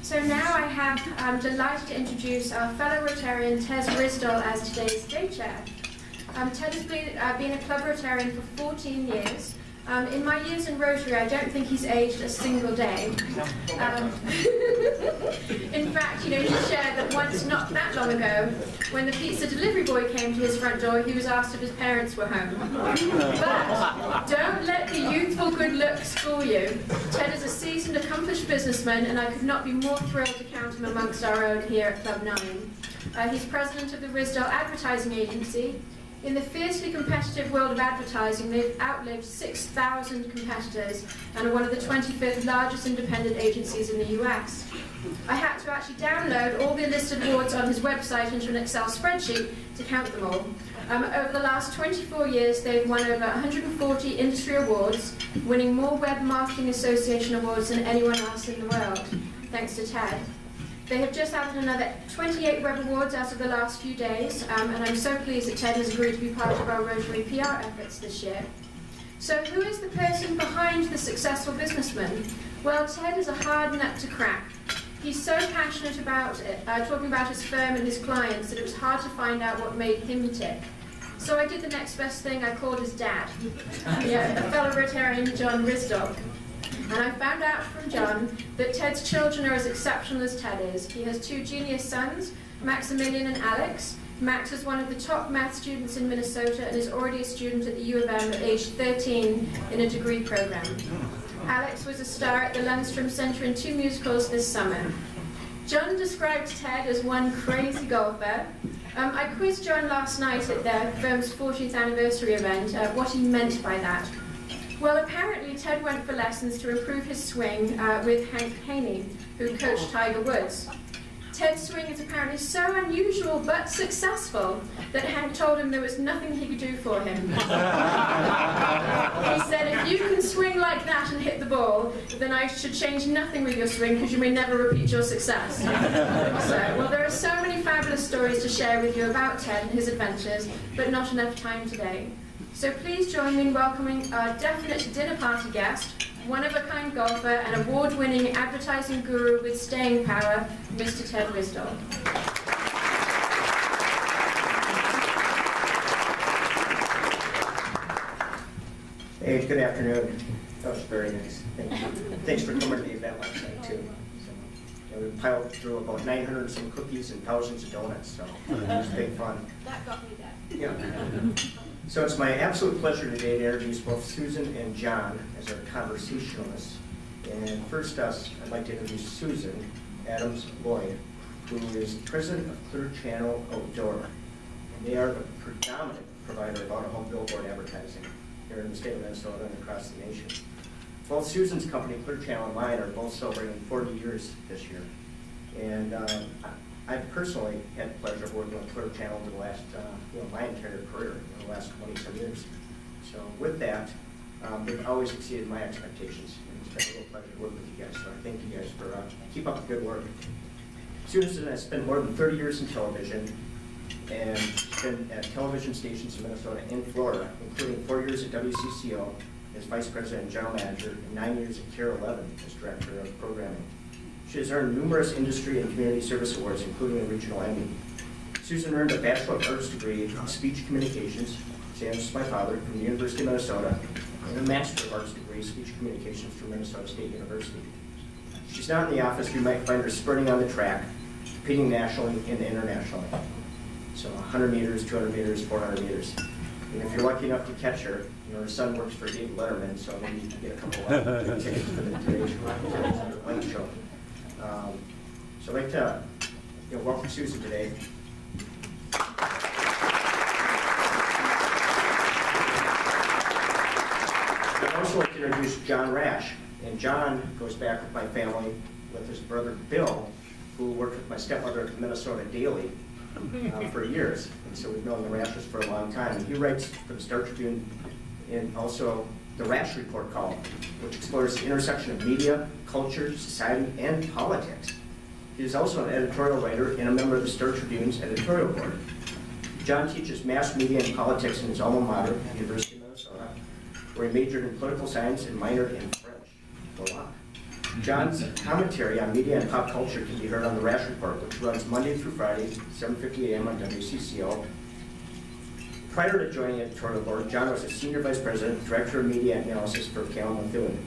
So now I'm delighted to introduce our fellow Rotarian Ted Risdall as today's day chair. Ted has been a club Rotarian for 14 years. In my years in Rotary, I don't think he's aged a single day. In fact, he shared that once, not that long ago, when the pizza delivery boy came to his front door, he was asked if his parents were home. But don't let the youthful good looks fool you. Ted is a seasoned, accomplished businessman, and I could not be more thrilled to count him amongst our own here at Club 9. He's president of the Risdall Advertising Agency. In the fiercely competitive world of advertising, they've outlived 6,000 competitors and are one of the 25th largest independent agencies in the US. I had to actually download all the listed awards on his website into an Excel spreadsheet to count them all. Over the last 24 years, they've won over 140 industry awards, winning more Web Marketing Association awards than anyone else in the world, thanks to Ted. They have just added another 28 Web Awards as of the last few days, and I'm so pleased that Ted has agreed to be part of our Rotary PR efforts this year. So who is the person behind the successful businessman? Well, Ted is a hard nut to crack. He's so passionate about talking about his firm and his clients that it was hard to find out what made him tick. So I did the next best thing. I called his dad, a fellow Rotarian, John Risdall. And I found out from John that Ted's children are as exceptional as Ted is. He has two genius sons, Maximilian and Alex. Max is one of the top math students in Minnesota and is already a student at the U of M at age 13 in a degree program. Alex was a star at the Lundstrom Center in 2 musicals this summer. John described Ted as one crazy golfer. I quizzed John last night at their firm's 40th anniversary event what he meant by that. Well, apparently Ted went for lessons to improve his swing with Hank Haney, who coached Tiger Woods. Ted's swing is apparently so unusual but successful that Hank told him there was nothing he could do for him. He said, if you can swing like that and hit the ball, then I should change nothing with your swing because you may never repeat your success. Well, there are so many fabulous stories to share with you about Ted and his adventures, but not enough time today. So please join me in welcoming our definite dinner party guest, one-of-a-kind golfer and award-winning advertising guru with staying power, Mr. Ted Risdall. Hey, good afternoon. That was very nice. Thank you. Thanks for coming to the event last night, too. We piled through about 900 and some cookies and thousands of donuts, so it was big fun. That got me there. Yeah. So it's my absolute pleasure today to introduce both Susan and John as our conversationalists. And first I'd like to introduce Susan, Adam Lloyd, who is president of Clear Channel Outdoor. And they are the predominant provider of out-of-home billboard advertising here in the state of Minnesota and across the nation. Both Susan's company, Clear Channel, and mine are both celebrating 40 years this year. And I personally had the pleasure of working with Clear Channel over the last, my entire career, the last 20-some years. So with that, they've always exceeded my expectations. And it's been a real pleasure to work with you guys. So I thank you guys for keep up the good work. Susan has spent more than 30 years in television, and she's been at television stations in Minnesota and Florida, including 4 years at WCCO as vice president and general manager, and 9 years at KARE 11 as director of programming. She has earned numerous industry and community service awards, including a regional Emmy. Susan earned a Bachelor of Arts degree in Speech Communications, same as my father, from the University of Minnesota, and a Master of Arts degree in Speech Communications from Minnesota State University. She's not in the office. You might find her sprinting on the track, competing nationally and internationally. So 100 meters, 200 meters, 400 meters. And if you're lucky enough to catch her, her son works for David Letterman, so maybe you can get a couple of tickets for the Today Late Show. So I'd like to welcome Susan today. I'd also like to introduce John Rash. And John goes back with my family with his brother Bill, who worked with my stepmother at the Minnesota Daily for years. And so we've known the Rashes for a long time. And he writes for the Star Tribune and also the Rash Report column, which explores the intersection of media, culture, society, and politics. He is also an editorial writer and a member of the Star Tribune's editorial board. John teaches mass media and politics in his alma mater, the University of Minnesota, where he majored in political science and minored in French. Voila. John's commentary on media and pop culture can be heard on the Rash Report, which runs Monday through Friday, 7:50 a.m. on WCCO. Prior to joining the editorial board, John was a senior vice president, director of media analysis for columnist.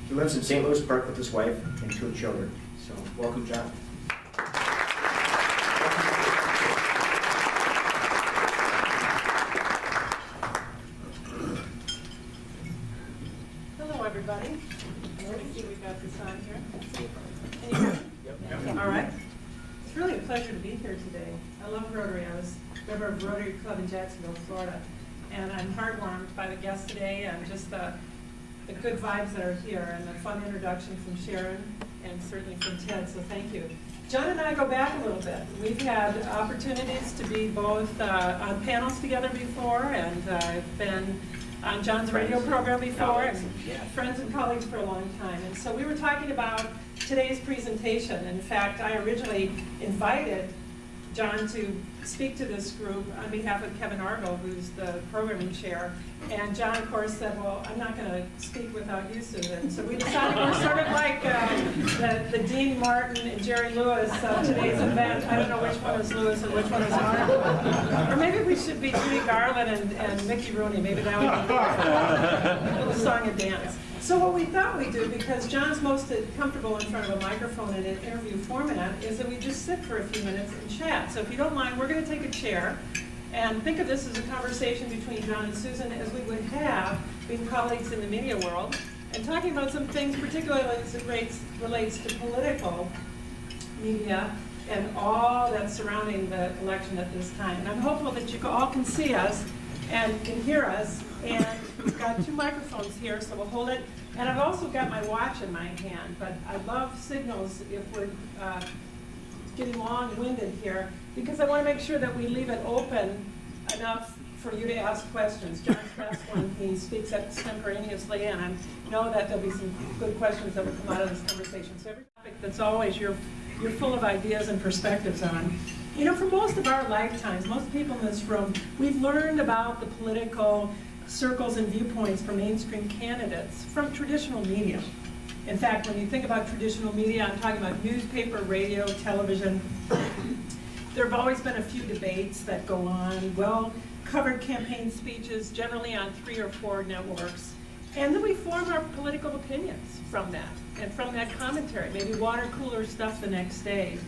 He lives in St. Louis Park with his wife and 2 children. So, welcome, John. Hello, everybody. Let's see, we've got this on here. Anybody? Yep. All right. It's really a pleasure to be here today. I love Rotary. I was a member of Rotary Club in Jacksonville, Florida, and I'm heartwarmed by the guests today and just the good vibes that are here and the fun introduction from Sharon and certainly from Ted, so thank you. John and I go back a little bit. We've had opportunities to be both on panels together before, and I've been on John's radio program before, and friends and colleagues for a long time. And so we were talking about today's presentation. In fact, I originally invited John to speak to this group on behalf of Kevin Argo, who's the programming chair. And John, of course, said, well, I'm not going to speak without you, Susan. So we decided we're sort of like the Dean Martin and Jerry Lewis of today's event. I don't know which one is Lewis and which one is Martin. Or maybe we should be Judy Garland and Mickey Rooney. Maybe that would be a little song and dance. So what we thought we'd do, because John's most comfortable in front of a microphone in an interview format, is that we just sit for a few minutes and chat. So if you don't mind, we're going to take a chair and think of this as a conversation between John and Susan, as we would have being colleagues in the media world, and talking about some things, particularly as it relates to political media and all that's surrounding the election at this time. And I'm hopeful that you all can see us and can hear us. And we've got 2 microphones here, so we'll hold it. And I've also got my watch in my hand, but I love signals if we're getting long-winded here, because I want to make sure that we leave it open enough for you to ask questions. John's best when he speaks extemporaneously, and I know that there'll be some good questions that will come out of this conversation. So every topic that's always you're full of ideas and perspectives on. You know, for most of our lifetimes, most people in this room, we've learned about the political circles and viewpoints for mainstream candidates from traditional media. In fact, when you think about traditional media, I'm talking about newspaper, radio, television. There have always been a few debates that go on, well-covered campaign speeches, generally on 3 or 4 networks. And then we form our political opinions from that, and from that commentary, maybe water cooler stuff the next day,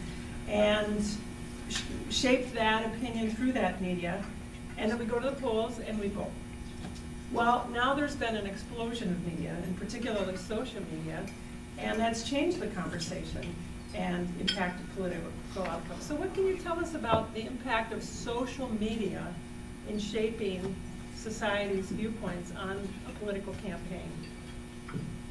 and shape that opinion through that media. And then we go to the polls and we vote. Well, now there's been an explosion of media, and particularly social media, and that's changed the conversation and impacted political outcomes. So what can you tell us about the impact of social media in shaping society's viewpoints on a political campaign?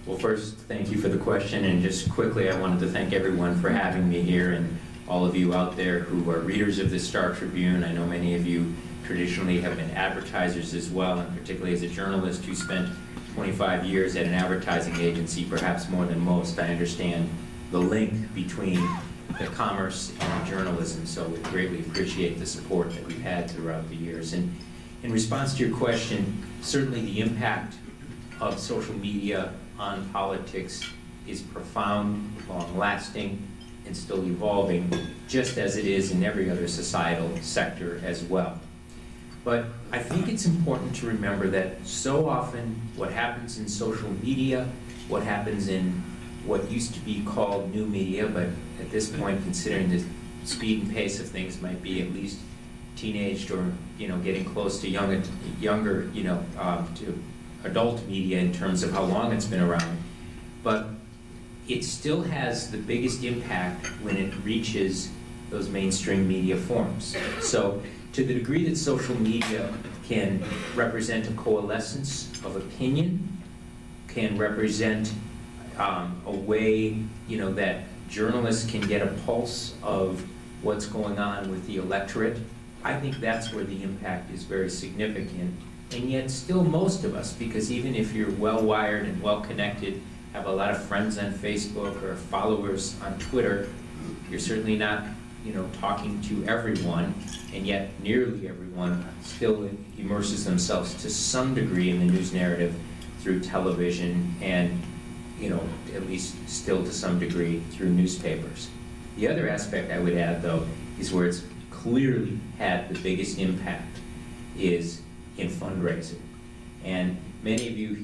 Well, first, thank you for the question, and just quickly, I wanted to thank everyone for having me here, and all of you out there who are readers of the Star Tribune. I know many of you traditionally have been advertisers as well, and particularly as a journalist who spent 25 years at an advertising agency, perhaps more than most, I understand the link between the commerce and the journalism, so we greatly appreciate the support that we've had throughout the years. And in response to your question, certainly the impact of social media on politics is profound, long-lasting, and still evolving, just as it is in every other societal sector as well. But I think it's important to remember that so often what happens in social media, what happens in what used to be called new media, but at this point, considering the speed and pace of things, might be at least teenaged or getting close to younger to adult media in terms of how long it's been around. But it still has the biggest impact when it reaches those mainstream media forms. So to the degree that social media can represent a coalescence of opinion, can represent a way that journalists can get a pulse of what's going on with the electorate, I think that's where the impact is very significant. And yet still most of us, because even if you're well-wired and well-connected, have a lot of friends on Facebook or followers on Twitter, you're certainly not talking to everyone, and yet nearly everyone still immerses themselves to some degree in the news narrative through television and at least still to some degree through newspapers. The other aspect I would add, though, is where it's clearly had the biggest impact is in fundraising. And many of you,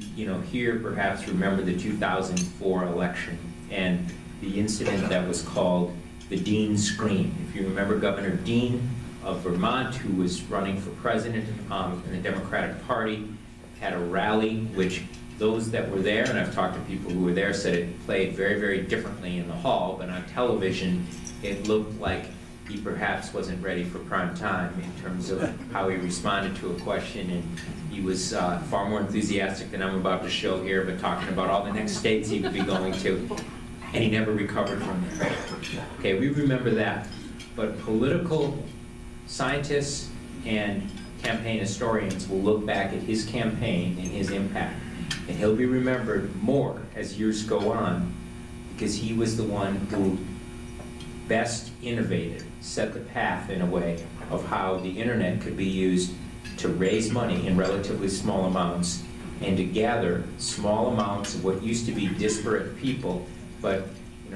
here perhaps remember the 2004 election and the incident that was called the Dean Scream. If you remember, Governor Dean of Vermont, who was running for president in the Democratic Party, had a rally which those that were there, and I've talked to people who were there, said it played very, very differently in the hall, but on television it looked like he perhaps wasn't ready for prime time in terms of how he responded to a question, and he was far more enthusiastic than I'm about to show here, but talking about all the next states he would be going to, and he never recovered from it. Okay, we remember that, but political scientists and campaign historians will look back at his campaign and his impact, and he'll be remembered more as years go on because he was the one who best innovated, set the path in a way of how the internet could be used to raise money in relatively small amounts and to gather small amounts of what used to be disparate people, but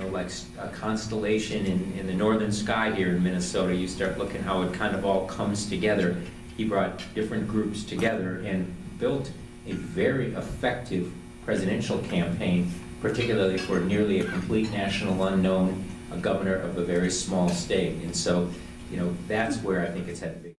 like a constellation in the northern sky here in Minnesota, you start looking how it kind of all comes together. He brought different groups together and built a very effective presidential campaign, particularly for nearly a complete national unknown, a governor of a very small state. And so, that's where I think it's had the biggest